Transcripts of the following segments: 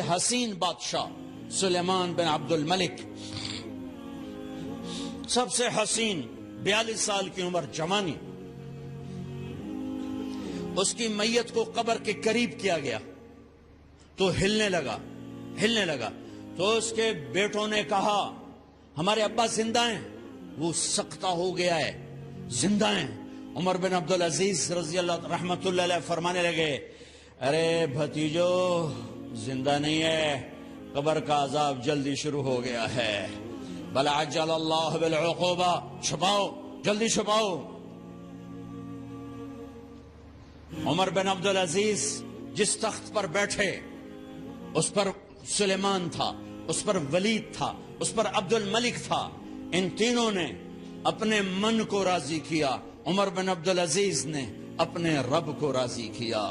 حسین بادشاہ سلیمان بن عبد الملک، سب سے حسین، 42 سال کی عمر، جوانی، اس کی میت کو قبر کے قریب کیا گیا تو ہلنے لگا تو اس کے بیٹوں نے کہا ہمارے ابا زندہ ہیں، وہ سکتہ ہو گیا ہے، زندہ ہیں۔ عمر بن عبدالعزیز رضی اللہ رحمت اللہ علیہ فرمانے لگے ارے بھتیجو زندہ نہیں ہے، قبر کا عذاب جلدی شروع ہو گیا ہے، بل عجل اللہ بالعقوبہ، چھپاؤ، جلدی چھپاؤ۔ عمر بن عبدالعزیز جس تخت پر بیٹھے اس پر سلیمان تھا، اس پر ولید تھا، اس پر عبد الملک تھا، ان تینوں نے اپنے من کو راضی کیا، عمر بن عبدالعزیز نے اپنے رب کو راضی کیا۔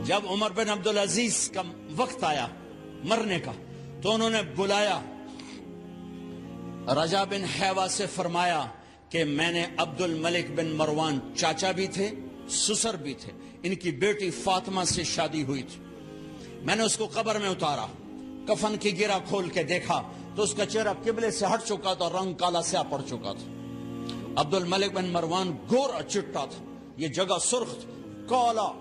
جب عمر بن عبدالعزیز کا وقت آیا مرنے کا تو انہوں نے بلایا رجا بن حیوہ سے، فرمایا کہ میں نے عبد الملک بن مروان، چاچا بھی تھے سسر بھی تھے، ان کی بیٹی فاطمہ سے شادی ہوئی تھی، میں نے اس کو قبر میں اتارا، کفن کی گرہ کھول کے دیکھا تو اس کا چہرہ قبلے سے ہٹ چکا تھا، رنگ کالا سیاہ پڑ چکا تھا۔ عبد الملک بن مروان گورا چٹا تھا، یہ جگہ سرخ تھی، کالا۔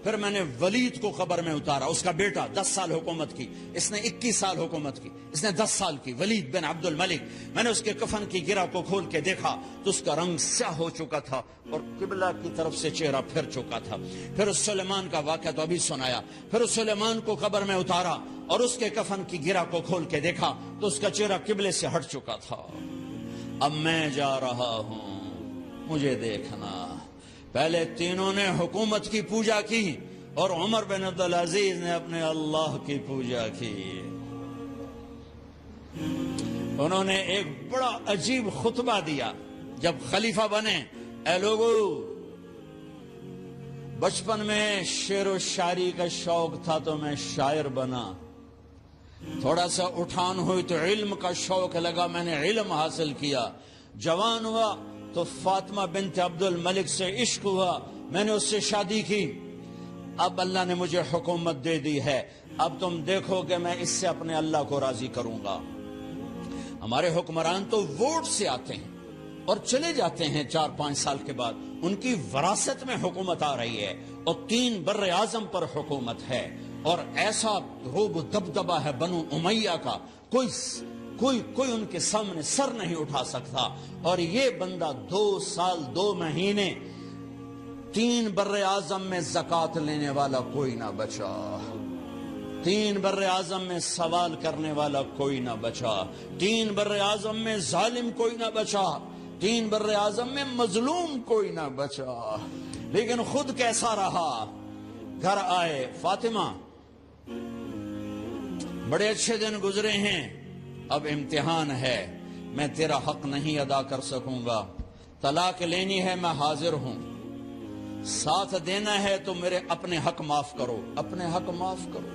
پھر میں نے ولید کو قبر میں اتارا، اس کا بیٹا 10 سال حکومت کی، اس نے 21 سال حکومت کی، اس نے 10 سال کی، ولید بن عبد الملک۔ میں نے اس کے کفن کی گرہ کو کھول کے دیکھا تو اس کا رنگ سیاہ ہو چکا تھا اور قبلہ کی طرف سے چہرہ پھر چکا تھا۔ پھر اس سلیمان کا واقعہ تو ابھی سنایا، پھر اس سلیمان کو قبر میں اتارا اور اس کے کفن کی گرہ کو کھول کے دیکھا تو اس کا چہرہ قبلے سے ہٹ چکا تھا۔ اب میں جا رہا ہوں، مجھے دیکھنا۔ پہلے تینوں نے حکومت کی پوجا کی اور عمر بن عبدالعزیز نے اپنے اللہ کی پوجا کی۔ انہوں نے ایک بڑا عجیب خطبہ دیا جب خلیفہ بنے، اے لوگو، بچپن میں شعر و شاعری کا شوق تھا تو میں شاعر بنا، تھوڑا سا اٹھان ہوئی تو علم کا شوق لگا، میں نے علم حاصل کیا، جوان ہوا تو فاطمہ بنت عبد الملک سے عشق ہوا، میں نے اس سے شادی کی، اب اللہ نے مجھے حکومت دے دی ہے، اب تم دیکھو کہ میں اس سے اپنے اللہ کو راضی کروں گا۔ ہمارے حکمران تو ووٹ سے آتے ہیں اور چلے جاتے ہیں 4-5 سال کے بعد، ان کی وراثت میں حکومت آ رہی ہے اور 3 بر اعظم پر حکومت ہے اور ایسا رعب و دبدبہ ہے بنو امیہ کا، کوئی ان کے سامنے سر نہیں اٹھا سکتا، اور یہ بندہ 2 سال 2 مہینے 3 بر اعظم میں زکوٰۃ لینے والا کوئی نہ بچا، 3 بر اعظم میں سوال کرنے والا کوئی نہ بچا، 3 بر اعظم میں ظالم کوئی نہ بچا، 3 بر اعظم میں مظلوم کوئی نہ بچا، لیکن خود کیسا رہا؟ گھر آئے، فاطمہ بڑے اچھے دن گزرے ہیں، اب امتحان ہے، میں تیرا حق نہیں ادا کر سکوں گا، طلاق لینی ہے میں حاضر ہوں، ساتھ دینا ہے تو میرے اپنے حق معاف کرو، اپنے حق معاف کرو۔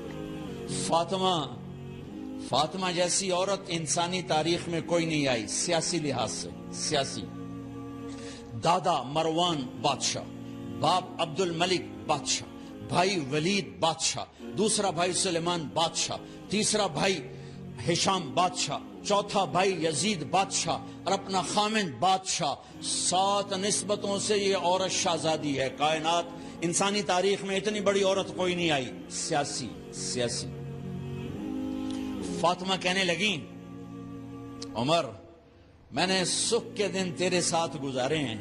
فاطمہ جیسی عورت انسانی تاریخ میں کوئی نہیں آئی، سیاسی لحاظ سے، سیاسی۔ دادا مروان بادشاہ، باپ عبد الملک بادشاہ، بھائی ولید بادشاہ، دوسرا بھائی سلیمان بادشاہ، تیسرا بھائی ہشام بادشاہ، چوتھا بھائی یزید بادشاہ اور اپنا خامند بادشاہ، 7 نسبتوں سے یہ عورت شہزادی ہے۔ کائنات انسانی تاریخ میں اتنی بڑی عورت کوئی نہیں آئی، سیاسی۔ فاطمہ کہنے لگیں عمر، میں نے سکھ کے دن تیرے ساتھ گزارے ہیں،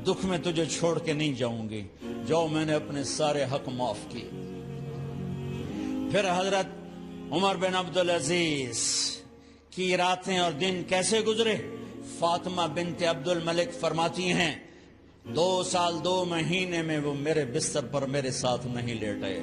دکھ میں تجھے چھوڑ کے نہیں جاؤں گی، جو میں نے اپنے سارے حق معاف کیے۔ پھر حضرت عمر بن عبدالعزیز کی راتیں اور دن کیسے گزرے؟ فاطمہ بنت عبد الملک فرماتی ہیں 2 سال 2 مہینے میں وہ میرے بستر پر میرے ساتھ نہیں لیٹے،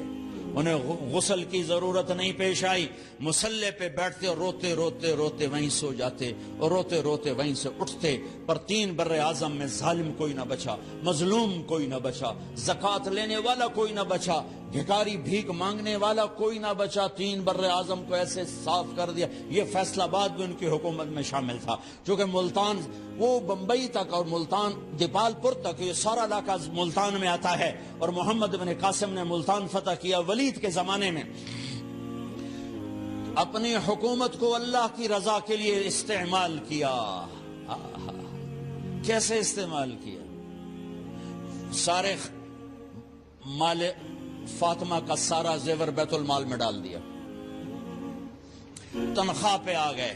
انہیں غسل کی ضرورت نہیں پیش آئی، مصلے پہ بیٹھتے اور روتے وہیں سو جاتے اور روتے وہیں سے اٹھتے، پر 3 بر اعظم میں ظالم کوئی نہ بچا، مظلوم کوئی نہ بچا، زکوٰۃ لینے والا کوئی نہ بچا، بھکاری بھیک مانگنے والا کوئی نہ بچا، 3 بر اعظم کو ایسے صاف کر دیا۔ یہ فیصلہ آباد بھی ان کی حکومت میں شامل تھا، چونکہ ملتان وہ بمبئی تک اور ملتان دیپال پور تک یہ سارا علاقہ ملتان میں آتا ہے، اور محمد بن قاسم نے ملتان فتح کیا ولید کے زمانے میں۔ اپنی حکومت کو اللہ کی رضا کے لیے استعمال کیا. کیسے استعمال کیا؟ سارے مال فاطمہ کا سارا زیور بیت المال میں ڈال دیا. تنخواہ پہ آ گئے.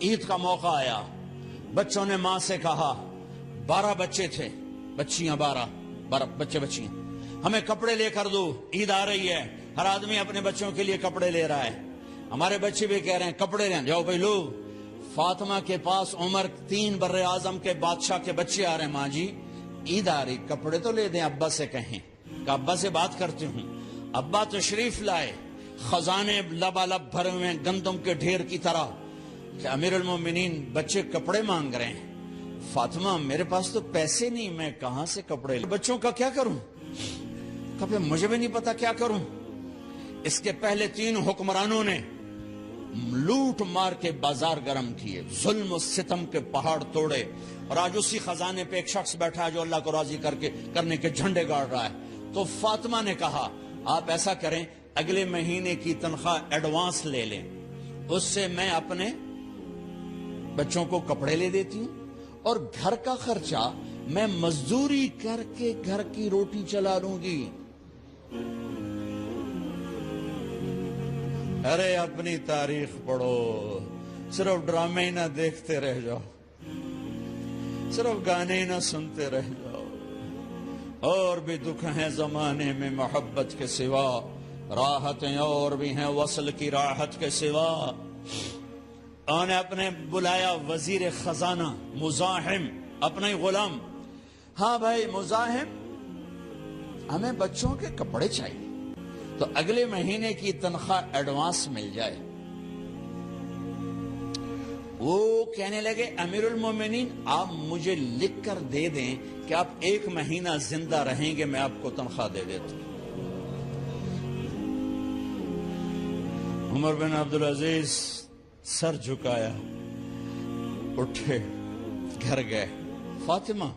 عید کا موقع آیا. بچوں نے ماں سے کہا 12 بچے تھے, بچیاں 12 بچے بچیاں, ہمیں کپڑے لے کر دو, عید آ رہی ہے, ہر آدمی اپنے بچوں کے لیے کپڑے لے رہا ہے. ہمارے بچے بھی کہہ رہے ہیں کپڑے لیں, جاؤ بھائی لو. فاطمہ کے پاس عمر 3 بر اعظم کے بادشاہ کے بچے آ رہے ہیں. ماں جی عید آ رہی, کپڑے تو لے دیں, ابا سے کہیں. کہ ابا سے بات کرتی ہوں. ابا تشریف لائے, خزانے لبالب بھرے ہوئے گندم کے ڈھیر کی طرح. کہ امیر المومنین بچے کپڑے مانگ رہے ہیں. فاطمہ میرے پاس تو پیسے نہیں, میں کہاں سے کپڑے لوں, بچوں کا کیا کروں؟ کہ مجھے بھی نہیں پتا کیا کروں. اس کے پہلے 3 حکمرانوں نے لوٹ مار کے بازار گرم کیے, ظلم و ستم کے پہاڑ توڑے, اور آج اسی خزانے پہ ایک شخص بیٹھا ہے جو اللہ کو راضی کرنے کے جھنڈے گاڑ رہا ہے. تو فاطمہ نے کہا آپ ایسا کریں, اگلے مہینے کی تنخواہ ایڈوانس لے لیں, اس سے میں اپنے بچوں کو کپڑے لے دیتی ہوں, اور گھر کا خرچہ میں مزدوری کر کے گھر کی روٹی چلا لوں گی. ارے اپنی تاریخ پڑھو, صرف ڈرامے ہی نہ دیکھتے رہ جاؤ, صرف گانے ہی نہ سنتے رہ جاؤ. اور بھی دکھ ہیں زمانے میں محبت کے سوا, راحتیں اور بھی ہیں وصل کی راحت کے سوا. انہوں نے اپنے بلایا وزیر خزانہ مزاحم, اپنا ہی غلام. ہاں بھائی مزاحم, ہمیں بچوں کے کپڑے چاہیے, تو اگلے مہینے کی تنخواہ ایڈوانس مل جائے. وہ کہنے لگے امیر المومنین آپ مجھے لکھ کر دے دیں کہ آپ 1 مہینہ زندہ رہیں گے, میں آپ کو تنخواہ دے دیتا ہوں. عمر بن عبدالعزیز سر جھکایا, اٹھے, گھر گئے. فاطمہ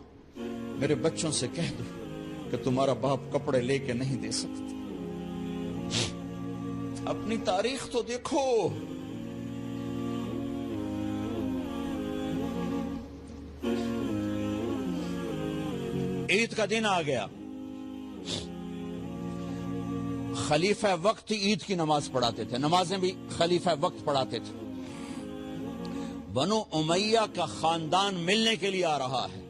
میرے بچوں سے کہہ دو کہ تمہارا باپ کپڑے لے کے نہیں دے سکتا. اپنی تاریخ تو دیکھو. عید کا دن آ گیا, خلیفہ وقت عید کی نماز پڑھاتے تھے, نمازیں بھی خلیفہ وقت پڑھاتے تھے. بنو امیہ کا خاندان ملنے کے لیے آ رہا ہے.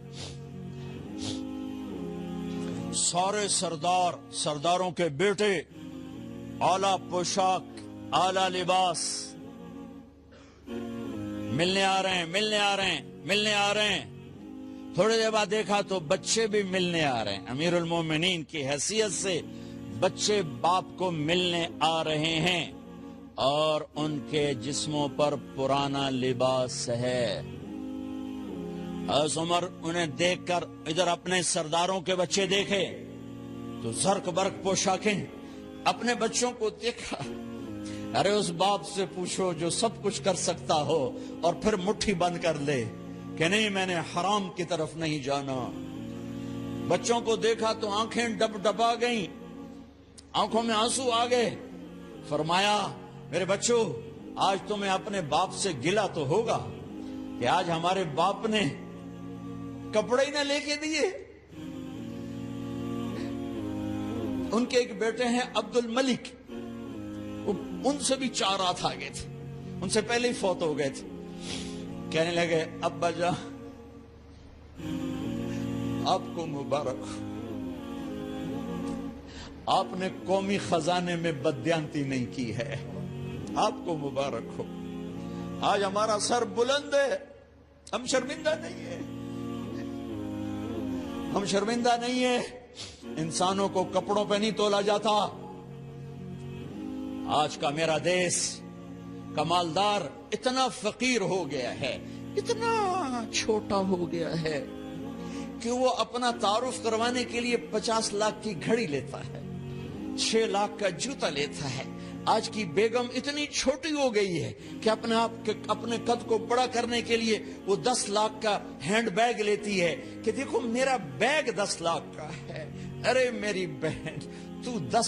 سارے سرداروں کے بیٹے اعلی پوشاک, اعلی لباس, ملنے آ رہے ہیں. تھوڑی دیر بعد دیکھا تو بچے بھی ملنے آ رہے ہیں. امیر المومنین کی حیثیت سے بچے باپ کو ملنے آ رہے ہیں, اور ان کے جسموں پر پرانا لباس ہے. حضرت عمر انہیں دیکھ کر ادھر اپنے سرداروں کے بچے دیکھے تو زرق برق پوشاکیں, اپنے بچوں کو دیکھا. ارے اس باپ سے پوچھو جو سب کچھ کر سکتا ہو اور پھر مٹھی بند کر لے کہ نہیں میں نے حرام کی طرف نہیں جانا. بچوں کو دیکھا تو آنکھیں ڈب ڈبا گئیں, آنکھوں میں آنسو آ گئے. فرمایا میرے بچوں آج تمہیں اپنے باپ سے گلہ تو ہوگا کہ آج ہمارے باپ نے کپڑے ہی نہ لے کے دیے. ان کے ایک بیٹے ہیں عبد الملک, ان سے بھی 4 رات آگے تھے, ان سے پہلے ہی فوت ہو گئے تھے. کہنے لگے ابا جان آپ کو مبارک, آپ نے قومی خزانے میں بددیانتی نہیں کی ہے, آپ کو مبارک ہو. آج ہمارا سر بلند ہے, ہم شرمندہ نہیں ہے. انسانوں کو کپڑوں پہ نہیں تولا جاتا. آج کا میرا دیس کا مالدار اتنا فقیر ہو گیا ہے, اتنا چھوٹا ہو گیا ہے کہ وہ اپنا تعارف کروانے کے لیے 50 لاکھ کی گھڑی لیتا ہے, 6 لاکھ کا جوتا لیتا ہے. آج کی بیگم اتنی چھوٹی ہو گئی ہے کہ اپنے قد کو بڑا کرنے کے لیے وہ 10 لاکھ کا ہینڈ بیگ لیتی ہے کہ دیکھو میرا بیگ 10 لاکھ کا ہے. ارے میری بہن تو 10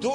2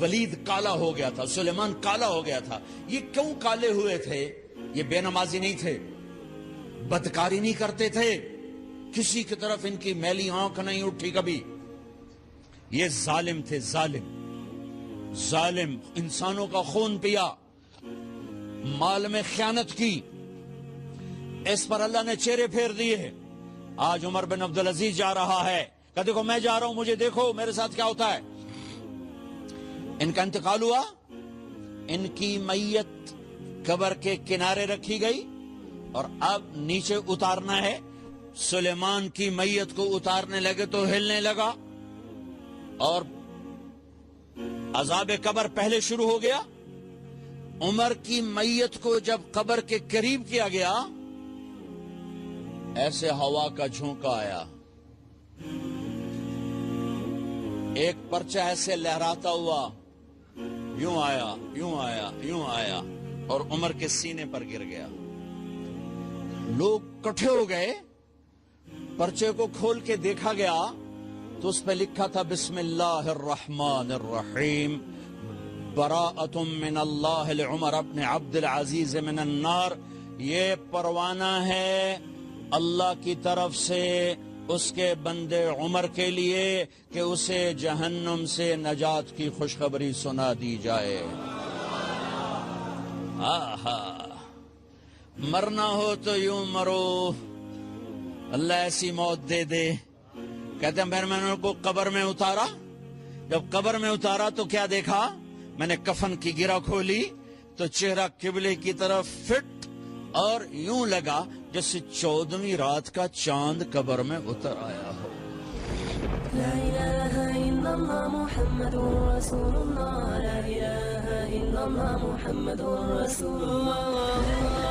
ولید کالا ہو گیا تھا، سلیمان کالا ہو گیا تھا. یہ کیوں کالے ہوئے تھے؟ یہ بے نمازی نہیں تھے، بدکاری نہیں کرتے تھے، کسی کی طرف ان کی میلی آنکھ نہیں اٹھی کبھی. یہ ظالم تھے، ظالم انسانوں کا خون پیا، مال میں خیانت کی. اس پر اللہ نے چہرے پھیر دیے. آج عمر بن عبدالعزیز جا رہا ہے کہ دیکھو میں جا رہا ہوں، مجھے دیکھو میرے ساتھ کیا ہوتا ہے. ان کا انتقال ہوا، ان کی میت قبر کے کنارے رکھی گئی اور اب نیچے اتارنا ہے. سلیمان کی میت کو اتارنے لگے تو ہلنے لگا اور عذاب قبر پہلے شروع ہو گیا. عمر کی میت کو جب قبر کے قریب کیا گیا، ایسے ہوا کا جھونکا آیا، ایک پرچہ ایسے لہراتا ہوا یوں آیا، یوں آیا، یوں آیا اور عمر کے سینے پر گر گیا. لوگ کٹھے ہو گئے، پرچے کو کھول کے دیکھا گیا تو اس پہ لکھا تھا بسم اللہ الرحمن الرحیم براءۃ من اللہ لعمر بن عبد العزیز من النار. یہ پروانہ ہے اللہ کی طرف سے اس کے بندے عمر کے لیے کہ اسے جہنم سے نجات کی خوشخبری سنا دی جائے. آہا، مرنا ہو تو یوں مرو، اللہ ایسی موت دے دے. کہتے ہیں میں نے ان کو قبر میں اتارا، جب قبر میں اتارا تو کیا دیکھا؟ میں نے کفن کی گرہ کھولی تو چہرہ قبلے کی طرف فٹ اور یوں لگا جیسے 14ویں رات کا چاند قبر میں اتر آیا ہو. لا الہ الا اللہ محمد رسول اللہ، لا الہ الا اللہ محمد رسول اللہ.